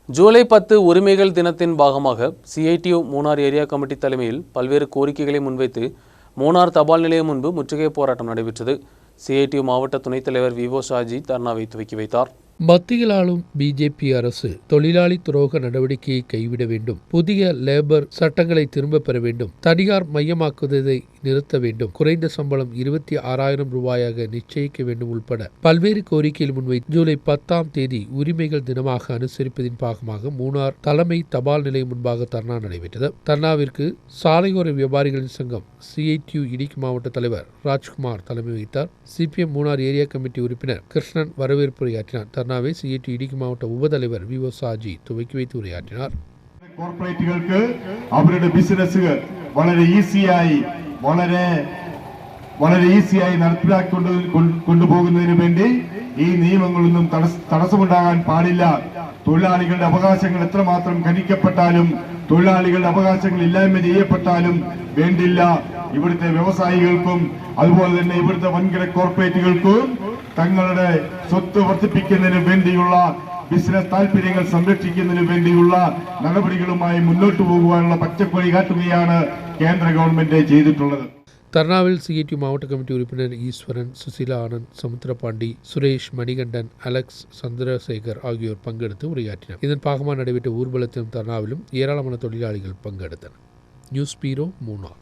ஜூலை 10 உரிமைகள் தினத்தின் பாகமாக CITU மூணார் ஏரியா கமிட்டி தலைமையில் பல்வேறு கோரிக்கைகளை முன்வைத்து மூணார் தபால் நிலையம் முன்பு முற்றுகை போராட்டம் நடைபெற்றது. CITU மாவட்ட துணைத் தலைவர் விவோ ஷாஜி தர்ணாவை துவக்கி வைத்தார். மத்தியில் ஆளும் பிஜேபி அரசு தொழிலாளி துரோக நடவடிக்கையை கைவிட வேண்டும், புதிய லேபர் சட்டங்களை திரும்பப் பெற வேண்டும், தனியார் மையமாக்குவதை நிறுத்த வேண்டும், குறைந்த சம்பளம் 26,000 ரூபாயாக நிச்சயிக்க வேண்டும் உள்பட பல்வேறு கோரிக்கைகள் முன்வைத்து ஜூலை 10ஆம் தேதி உரிமைகள் தினமாக அனுசரிப்பதின் பாகமாக மூணார் தலைமை தபால் நிலையம் முன்பாக தர்ணா நடைபெற்றது. தர்ணாவிற்கு சாலையோர வியாபாரிகளின் சங்கம் CITU இடுக்கி மாவட்ட தலைவர் ராஜ்குமார் தலைமை வகித்தார். CPM மூணார் ஏரியா கமிட்டி உறுப்பினர் கிருஷ்ணன் வரவேற்பு உரையாற்றினார். தர்ணாவை CITU இடுக்கி மாவட்ட ഉപതലவர் വിവോ ഷാജി തുവക്കി வைத்து ഉரைയാற்றினாർ. കോർപ്പറേറ്റുകൾക്ക് അവരുടെ ബിസിനസ്സുകൾ വളരെ ഈസിയായി നടപ്പിലാക്കി കൊണ്ടുപോകുന്നതിന് വേണ്ടി ഈ നിയമങ്ങളൊന്നും തടസ്സമുണ്ടാകാൻ പാടില്ല. തൊഴിലാളികളുടെ അവകാശങ്ങൾ എത്രമാത്രം ഖനിക്കപ്പെട്ടാലും തൊഴിലാളികളുടെ അവകാശങ്ങൾ ഇല്ലായ്മ ചെയ്യപ്പെട്ടാലും വേണ്ടില്ല. ഇവിടുത്തെ വ്യവസായികൾക്കും അതുപോലെ തന്നെ ഇവിടുത്തെ വൻകിട കോർപ്പറേറ്റുകൾക്കും തങ്ങളുടെ സ്വത്ത് വർദ്ധിപ്പിക്കുന്നതിന് വേണ്ടിയുള്ള ബിസിനസ് താൽപര്യങ്ങൾ സംരക്ഷിക്കുന്നതിന് വേണ്ടിയുള്ള നടപടികളുമായി മുന്നോട്ട് പോകുവാനുള്ള പച്ചക്കൊടി കാട്ടുകയാണ് കേന്ദ്ര ഗവൺമെന്റ് ചെയ്തിട്ടുള്ളത്. தர்ணாவில் CITU மாவட்ட கமிட்டி உறுப்பினர் ஈஸ்வரன், சுசிலா ஆனந்த், சமுத்திரபாண்டி, சுரேஷ், மணிகண்டன், அலெக்ஸ், சந்திரசேகர் ஆகியோர் பங்கெடுத்து உரையாற்றினர். இதன் பாகமாக நடைபெற்ற ஊர்வலத்திலும் தர்ணாவிலும் ஏராளமான தொழிலாளிகள் பங்கெடுத்தனர். நியூஸ் பீரோ மூணார்.